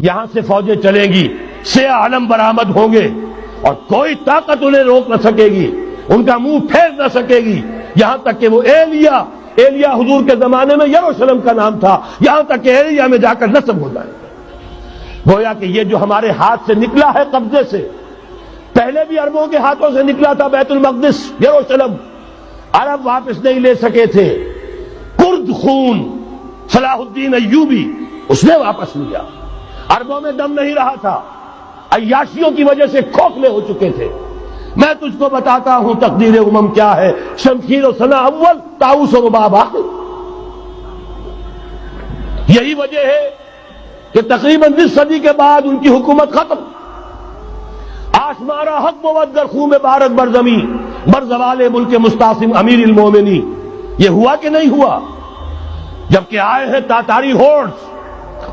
یہاں سے فوجیں چلیں گی، سیاہ علم برآمد ہوں گے اور کوئی طاقت انہیں روک نہ سکے گی، ان کا منہ پھیر نہ سکے گی، یہاں تک کہ وہ ایلیا حضور کے زمانے میں یروشلم کا نام تھا، یہاں تک کہ ایلیا میں جا کر نصب ہو جائے گا۔ گویا کہ یہ جو ہمارے ہاتھ سے نکلا ہے قبضے سے، پہلے بھی عربوں کے ہاتھوں سے نکلا تھا بیت المقدس، یروشلم، عرب واپس نہیں لے سکے تھے، کرد خون صلاح الدین ایوبی اس نے واپس لیا، عربوں میں دم نہیں رہا تھا، عیاشیوں کی وجہ سے کھوکھلے ہو چکے تھے۔ میں تجھ کو بتاتا ہوں تقدیر امم کیا ہے، شمشیر و سنا اول، طاؤس و رباب آخر۔ یہی وجہ ہے کہ تقریباً 20 صدی کے بعد ان کی حکومت ختم۔ آشمارا حق بود در خون بارد بر زمین، بر زوال ملک مستعصم امیر المومنین۔ یہ ہوا کہ نہیں ہوا؟ جبکہ آئے ہیں تاتاری ہورڈز،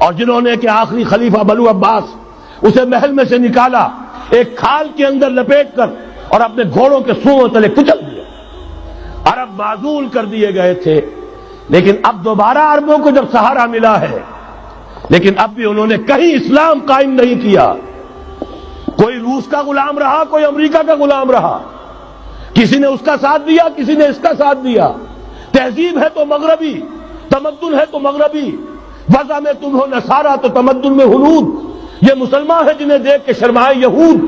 اور جنہوں نے کہ آخری خلیفہ بنو عباس اسے محل میں سے نکالا، ایک کھال کے اندر لپیٹ کر اور اپنے گھوڑوں کے سوؤں تلے کچل دیا۔ عرب معزول کر دیے گئے تھے، لیکن اب دوبارہ عربوں کو جب سہارا ملا ہے، لیکن اب بھی انہوں نے کہیں اسلام قائم نہیں کیا۔ کوئی روس کا غلام رہا، کوئی امریکہ کا غلام رہا، کسی نے اس کا ساتھ دیا، کسی نے اس کا ساتھ دیا۔ تہذیب ہے تو مغربی، تمدن ہے تو مغربی، وضع میں تم ہو نصارہ تو تمدن میں ہنود، یہ مسلمان ہیں جنہیں دیکھ کے شرمائے یہود۔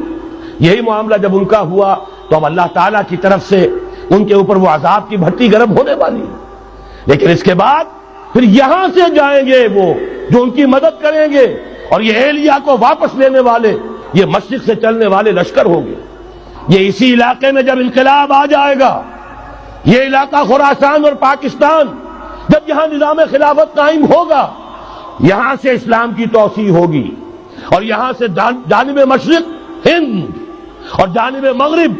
یہی معاملہ جب ان کا ہوا تو اب اللہ تعالیٰ کی طرف سے ان کے اوپر وہ عذاب کی بھٹی گرم ہونے والی ہے۔ لیکن اس کے بعد پھر یہاں سے جائیں گے وہ جو ان کی مدد کریں گے، اور یہ ایلیا کو واپس لینے والے یہ مشرق سے چلنے والے لشکر ہوں گے۔ یہ اسی علاقے میں جب انقلاب آ جائے گا، یہ علاقہ خراسان اور پاکستان، جب یہاں نظام خلافت قائم ہوگا، یہاں سے اسلام کی توسیع ہوگی، اور یہاں سے جانب مشرق ہند اور جانب مغرب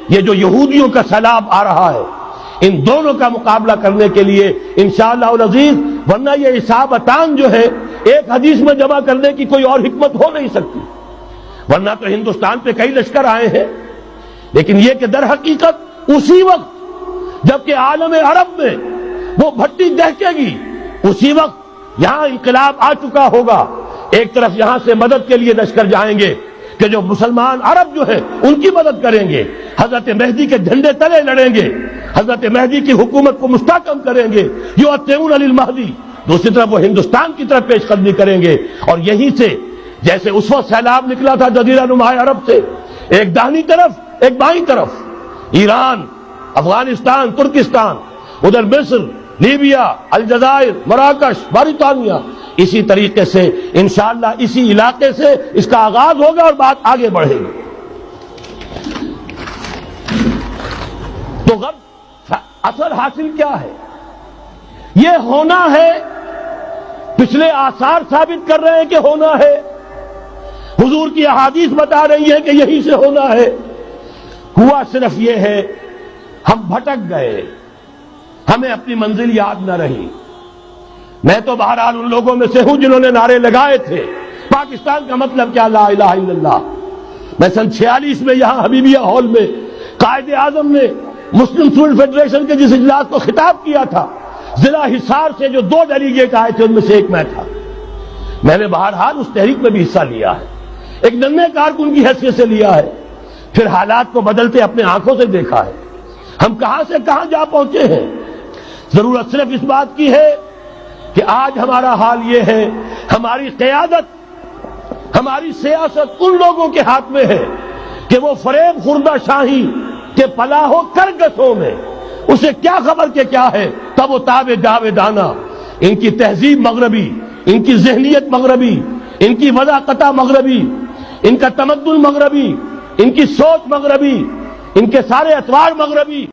یہ جو یہودیوں کا سیلاب آ رہا ہے، ان دونوں کا مقابلہ کرنے کے لیے انشاءاللہ العزیز، ورنہ یہ اصابتان جو ہے ایک حدیث میں جمع کرنے کی کوئی اور حکمت ہو نہیں سکتی، ورنہ تو ہندوستان پہ کئی لشکر آئے ہیں، لیکن یہ کہ در حقیقت اسی وقت جبکہ عالم عرب میں وہ بھٹی دہکے گی، اسی وقت یہاں انقلاب آ چکا ہوگا۔ ایک طرف یہاں سے مدد کے لیے لشکر جائیں گے کہ جو مسلمان عرب جو ہیں ان کی مدد کریں گے، حضرت مہدی کے جھنڈے تلے لڑیں گے، حضرت مہدی کی حکومت کو مستحکم کریں گے، یؤتون للمہدی۔ دوسری طرف وہ ہندوستان کی طرف پیش قدمی کریں گے، اور یہیں سے جیسے اس وقت سیلاب نکلا تھا جزیرہ نما عرب سے، ایک داہنی طرف ایک بائیں طرف، ایران، افغانستان، ترکستان، ادھر مصر، لیبیا، الجزائر، مراکش، موریطانیہ، اسی طریقے سے انشاءاللہ اسی علاقے سے اس کا آغاز ہوگا اور بات آگے بڑھے گی۔ تو اثر حاصل کیا ہے؟ یہ ہونا ہے، پچھلے آثار ثابت کر رہے ہیں کہ ہونا ہے، حضور کی احادیث بتا رہی ہے کہ یہی سے ہونا ہے۔ ہوا صرف یہ ہے ہم بھٹک گئے، ہمیں اپنی منزل یاد نہ رہی۔ میں تو بہرحال ان لوگوں میں سے ہوں جنہوں نے نعرے لگائے تھے پاکستان کا مطلب کیا، لا الہ الا اللہ۔ میں سن 46 میں یہاں حبیبیہ ہال میں قائد اعظم نے مسلم اسٹوڈنٹ فیڈریشن کے جس اجلاس کو خطاب کیا تھا، ضلع حصار سے جو 2 ڈیلیگیٹ آئے تھے ان میں سے ایک میں تھا۔ میں نے بہرحال اس تحریک میں بھی حصہ لیا ہے، ایک ننھے کارکن کی حیثیت سے لیا ہے، پھر حالات کو بدلتے اپنے آنکھوں سے دیکھا ہے، ہم کہاں سے کہاں جا پہنچے ہیں۔ ضرورت صرف اس بات کی ہے کہ آج ہمارا حال یہ ہے، ہماری قیادت، ہماری سیاست ان لوگوں کے ہاتھ میں ہے کہ وہ فریب خوردہ شاہی کے پلاح و کرگسوں میں اسے کیا خبر کہ کیا ہے، تب وہ تاب جاویدانہ، ان کی تہذیب مغربی، ان کی ذہنیت مغربی، ان کی وضاقتہ مغربی، ان کا تمدن مغربی، ان کی سوچ مغربی، ان کے سارے اطوار مغربی۔